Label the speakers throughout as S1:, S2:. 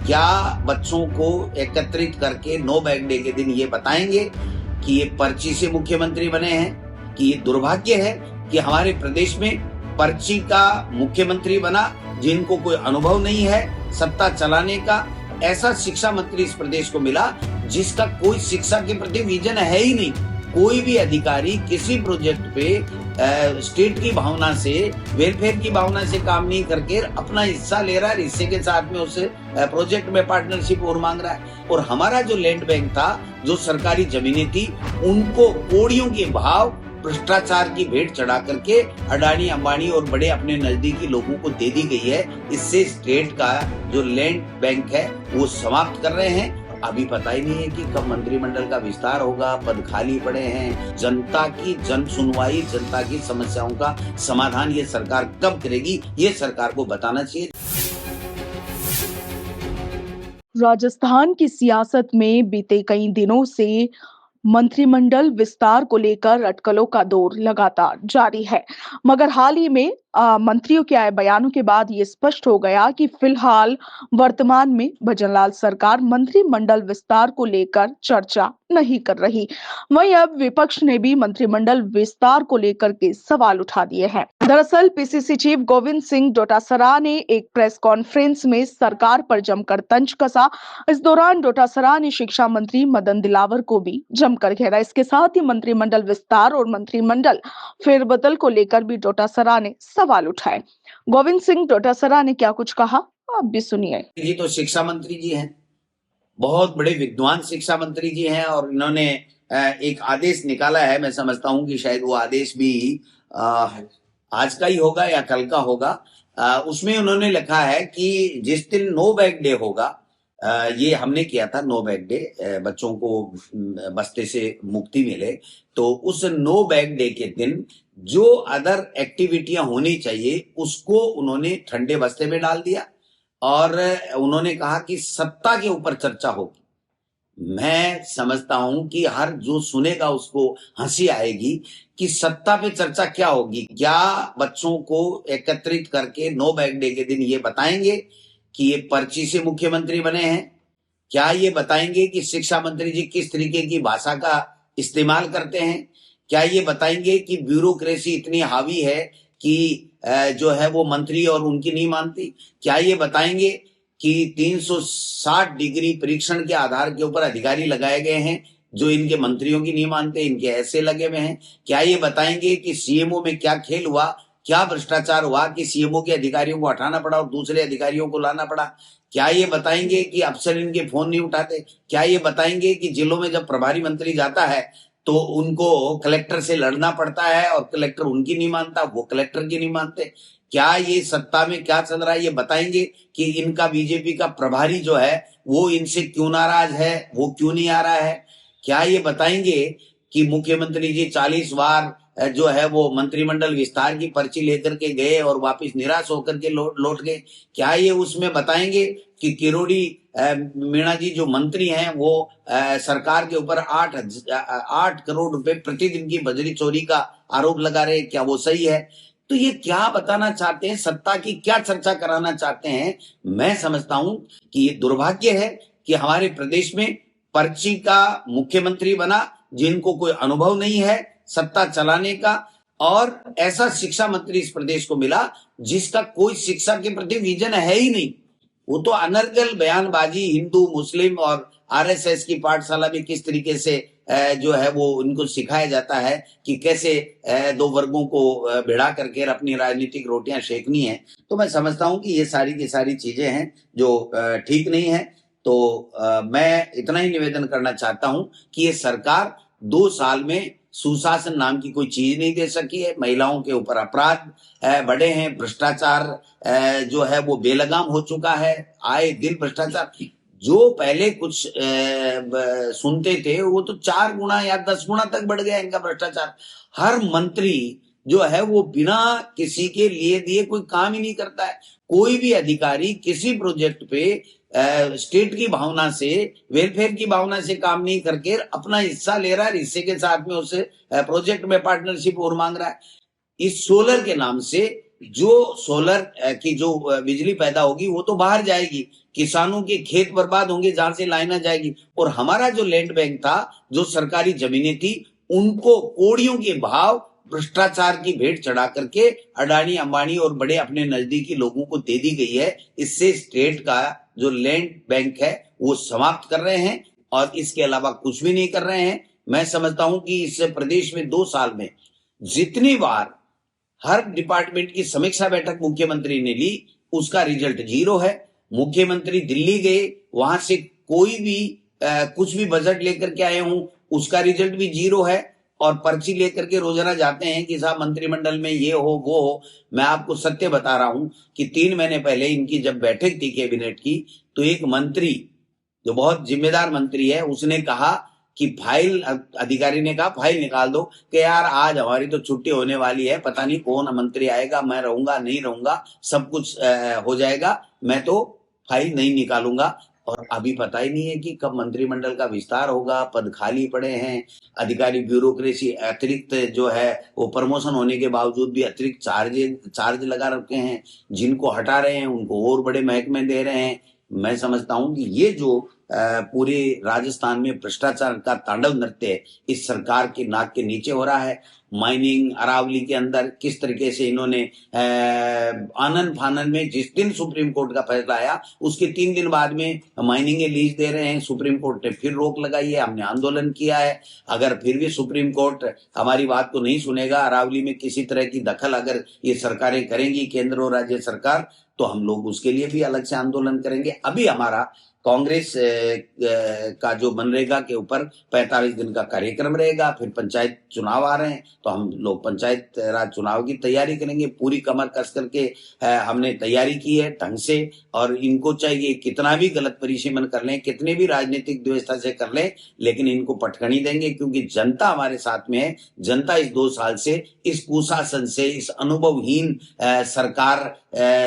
S1: क्या बच्चों को एकत्रित करके नो बैग डे के दिन ये बताएंगे कि ये पर्ची से मुख्यमंत्री बने हैं, कि ये दुर्भाग्य है कि हमारे प्रदेश में पर्ची का मुख्यमंत्री बना जिनको कोई अनुभव नहीं है सत्ता चलाने का। ऐसा शिक्षा मंत्री इस प्रदेश को मिला जिसका कोई शिक्षा के प्रति विजन है ही नहीं। कोई भी अधिकारी किसी प्रोजेक्ट पे स्टेट की भावना से, वेलफेयर की भावना से काम नहीं करके अपना हिस्सा ले रहा है, हिस्से के साथ में उस प्रोजेक्ट में पार्टनरशिप और मांग रहा है। और हमारा जो लैंड बैंक था, जो सरकारी जमीनें थी, उनको कोड़ियों के भाव भ्रष्टाचार की भेंट चढ़ा करके अडानी, अंबानी और बड़े अपने नजदीकी लोगों को दे दी गई है। इससे स्टेट का जो लैंड बैंक है वो समाप्त कर रहे हैं। अभी पता ही नहीं है कि कब मंत्रिमंडल का विस्तार होगा, पद खाली पड़े हैं। जनता की जन सुनवाई, जनता की समस्याओं का समाधान ये सरकार कब करेगी, ये सरकार को बताना चाहिए।
S2: राजस्थान की सियासत में बीते कई दिनों से मंत्रिमंडल विस्तार को लेकर अटकलों का दौर लगातार जारी है, मगर हाल ही में मंत्रियों के आए बयानों के बाद ये स्पष्ट हो गया कि फिलहाल वर्तमान में भजनलाल सरकार मंत्रिमंडल विस्तार को लेकर चर्चा नहीं कर रही। वहीं अब विपक्ष ने भी मंत्रिमंडल विस्तार को लेकर के सवाल उठा दिए हैं। दरअसल पीसीसी चीफ गोविंद सिंह डोटासरा ने एक प्रेस कॉन्फ्रेंस में सरकार पर जमकर तंज कसा। इस दौरान डोटासरा ने शिक्षा मंत्री मदन दिलावर को भी जमकर घेरा। इसके साथ ही मंत्रिमंडल विस्तार और मंत्रिमंडल फेरबदल को लेकर भी डोटासरा ने सवाल उठाए। गोविंद सिंह डोटासरा ने क्या कुछ कहा, आप भी सुनिए।
S1: ये तो शिक्षा मंत्री जी हैं, बहुत बड़े विद्वान शिक्षा मंत्री जी हैं, और इन्होंने एक आदेश निकाला है। मैं समझता हूं कि शायद वो आदेश भी आज का ही होगा या कल का होगा। उसमें उन्होंने लिखा है कि जिस दिन नो बैग डे होगा, ये हमने किया था नो बैग डे, बच्चों को बस्ते से मुक्ति मिले, तो उस नो बैग डे के दिन जो अदर एक्टिविटियां होनी चाहिए उसको उन्होंने ठंडे बस्ते में डाल दिया और उन्होंने कहा कि सत्ता के ऊपर चर्चा होगी। मैं समझता हूं कि हर जो सुनेगा उसको हंसी आएगी कि सत्ता पे चर्चा क्या होगी। क्या बच्चों को एकत्रित करके नो बैग डे के दिन ये बताएंगे कि ये पर्ची से मुख्यमंत्री बने हैं? क्या ये बताएंगे कि शिक्षा मंत्री जी किस तरीके की भाषा का इस्तेमाल करते हैं? क्या ये बताएंगे कि ब्यूरोक्रेसी इतनी हावी है कि जो है वो मंत्री और उनकी नहीं मानती? क्या ये बताएंगे कि 360 डिग्री परीक्षण के आधार के ऊपर अधिकारी लगाए गए हैं जो इनके मंत्रियों की नहीं मानते, इनके ऐसे लगे हुए हैं? क्या ये बताएंगे कि सीएमओ में क्या खेल हुआ, क्या भ्रष्टाचार हुआ कि सीएमओ के अधिकारियों को हटाना पड़ा और दूसरे अधिकारियों को लाना पड़ा? क्या ये बताएंगे कि अफसर इनके फोन नहीं उठाते? क्या ये बताएंगे कि जिलों में जब प्रभारी मंत्री जाता है तो उनको कलेक्टर से लड़ना पड़ता है और कलेक्टर उनकी नहीं मानता, वो कलेक्टर की नहीं मानते? क्या ये सत्ता में क्या चल रहा है ये बताएंगे कि इनका बीजेपी का प्रभारी जो है वो इनसे क्यों नाराज है, वो क्यों नहीं आ रहा है? क्या ये बताएंगे कि मुख्यमंत्री जी 40 बार जो है वो मंत्रिमंडल विस्तार की पर्ची लेकर के गए और वापस निराश होकर के लौट गए? क्या ये उसमें बताएंगे कि किरोड़ी मीणा जी जो मंत्री हैं वो सरकार के ऊपर 8 करोड़ रुपए प्रतिदिन की बजरी चोरी का आरोप लगा रहे हैं? क्या वो सही है? तो ये क्या बताना चाहते हैं, सत्ता की क्या चर्चा कराना चाहते हैं? मैं समझता हूं कि ये दुर्भाग्य है कि हमारे प्रदेश में पर्ची का मुख्यमंत्री बना जिनको कोई अनुभव नहीं है सत्ता चलाने का, और ऐसा शिक्षा मंत्री इस प्रदेश को मिला जिसका कोई शिक्षा के प्रति विजन है ही नहीं। वो तो अनर्गल बयानबाजी हिंदू, मुस्लिम और आरएसएस की पाठशाला में किस तरीके से जो है वो उनको सिखाया जाता है कि कैसे दो वर्गों को भिड़ा करके अपनी राजनीतिक रोटियां सेकनी है। तो मैं समझता हूं कि ये सारी की सारी चीजें हैं जो ठीक नहीं है। तो मैं इतना ही निवेदन करना चाहता हूं कि ये सरकार 2 साल में सुशासन नाम की कोई चीज नहीं दे सकी है। महिलाओं के ऊपर अपराध बढ़े हैं, भ्रष्टाचार जो है वो बेलगाम हो चुका है, आए दिन भ्रष्टाचार। जो पहले कुछ सुनते थे वो तो 4 गुना या 10 गुना तक बढ़ गया इनका भ्रष्टाचार। हर मंत्री जो है वो बिना किसी के लिए दिए कोई काम ही नहीं करता है। कोई भी अधिकारी किसी प्रोजेक्ट पे स्टेट की भावना से, वेलफेयर की भावना से काम नहीं करके अपना हिस्सा ले रहा है, हिस्से के साथ में उस प्रोजेक्ट में पार्टनरशिप और मांग रहा है। इस सोलर के नाम से जो सोलर की जो बिजली पैदा होगी वो तो बाहर जाएगी, किसानों के खेत बर्बाद होंगे जहां से लाइना जाएगी। और हमारा जो लैंड बैंक था, जो सरकारी जमीनें थी, उनको कोड़ियों के भाव भ्रष्टाचार की भेंट चढ़ा करके अडानी अंबानी और बड़े अपने नजदीकी लोगों को दे दी गई है। इससे स्टेट का जो लैंड बैंक है वो समाप्त कर रहे हैं और इसके अलावा कुछ भी नहीं कर रहे हैं। मैं समझता हूं कि इस प्रदेश में 2 साल में जितनी बार हर डिपार्टमेंट की समीक्षा बैठक मुख्यमंत्री ने ली, उसका रिजल्ट 0 है। मुख्यमंत्री दिल्ली गए, वहां से कोई भी कुछ भी बजट लेकर के आए हूं, उसका रिजल्ट भी 0 है। और पर्ची लेकर के रोजाना जाते हैं कि साहब मंत्रिमंडल में ये हो वो हो। मैं आपको सत्य बता रहा हूं कि 3 महीने पहले इनकी जब बैठक थी कैबिनेट की, तो एक मंत्री जो बहुत जिम्मेदार मंत्री है, उसने कहा कि फाइल, अधिकारी ने कहा फाइल निकाल दो, कि यार आज हमारी तो छुट्टी होने वाली है, पता नहीं कौन मंत्री आएगा, मैं रहूंगा नहीं रहूंगा, सब कुछ हो जाएगा, मैं तो फाइल नहीं निकालूंगा। और अभी पता ही नहीं है कि कब मंत्रिमंडल का विस्तार होगा, पद खाली पड़े हैं, अधिकारी ब्यूरोक्रेसी अतिरिक्त जो है वो प्रमोशन होने के बावजूद भी अतिरिक्त चार्ज लगा रखे हैं, जिनको हटा रहे हैं उनको और बड़े महकमे दे रहे हैं। मैं समझता हूं कि ये जो पूरे राजस्थान में भ्रष्टाचार का तांडव नृत्य इस सरकार के नाक के नीचे हो रहा है। माइनिंग अरावली के अंदर किस तरीके से इन्होंने आनन फानन में, जिस दिन सुप्रीम कोर्ट का फैसला आया उसके 3 दिन बाद में माइनिंग लीज दे रहे हैं। सुप्रीम कोर्ट ने फिर रोक लगाई है, हमने आंदोलन किया है। अगर फिर भी सुप्रीम कोर्ट हमारी बात को नहीं सुनेगा, अरावली में किसी तरह की दखल अगर ये सरकारें करेंगी, केंद्र और राज्य सरकार, तो हम लोग उसके लिए भी अलग से आंदोलन करेंगे। अभी हमारा कांग्रेस का जो मनरेगा के ऊपर 45 दिन का कार्यक्रम रहेगा। फिर पंचायत चुनाव आ रहे हैं, तो हम लोग पंचायत राज चुनाव की तैयारी करेंगे। पूरी कमर कस करके हमने तैयारी की है ढंग से। और इनको चाहिए कितना भी गलत परिसीमन कर लें, कितने भी राजनीतिक व्यवस्था से कर लें, लेकिन इनको पटखनी देंगे, क्योंकि जनता हमारे साथ में है। जनता इस 2 साल से, इस कुशासन से, इस अनुभवहीन सरकार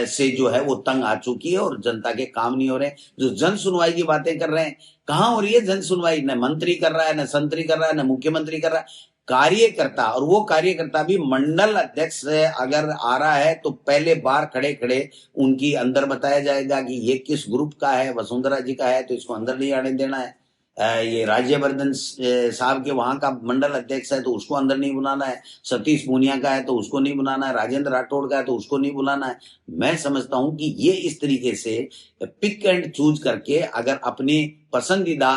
S1: से जो है वो तंग आ चुकी है और जनता के काम नहीं हो रहे। जो जन सुनवाई की बातें कर रहे हैं, कहां हो रही है जन सुनवाई? न मंत्री कर रहा है, न संतरी कर रहा है, न मुख्यमंत्री कर रहा है। कार्यकर्ता, और वो कार्यकर्ता भी मंडल अध्यक्ष अगर आ रहा है तो पहले बार खड़े खड़े उनकी अंदर बताया जाएगा कि ये किस ग्रुप का है। वसुंधरा जी का है तो इसको अंदर नहीं आने देना है। ये राज्यवर्धन साहब के वहां का मंडल अध्यक्ष है तो उसको अंदर नहीं बुलाना है। सतीश पूनिया का है तो उसको नहीं बुलाना है। राजेंद्र राठौड़ का है तो उसको नहीं बुलाना है। मैं समझता हूं कि ये इस तरीके से पिक एंड चूज करके अगर अपने पसंदीदा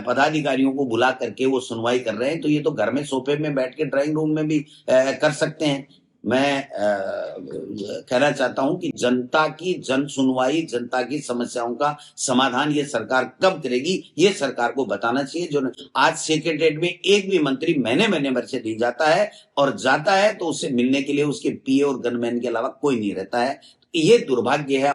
S1: पदाधिकारियों को बुला करके वो सुनवाई कर रहे हैं, तो ये तो घर में सोफे में बैठ के ड्राइंग रूम में भी कर सकते हैं। मैं कहना चाहता हूं कि जनता की जन सुनवाई, जनता की समस्याओं का समाधान ये सरकार कब करेगी, ये सरकार को बताना चाहिए। जो आज सेक्रेटरीट में एक भी मंत्री महीने भर से नहीं जाता है, और जाता है तो उससे मिलने के लिए उसके पीए और गनमैन के अलावा कोई नहीं रहता है। ये दुर्भाग्य है।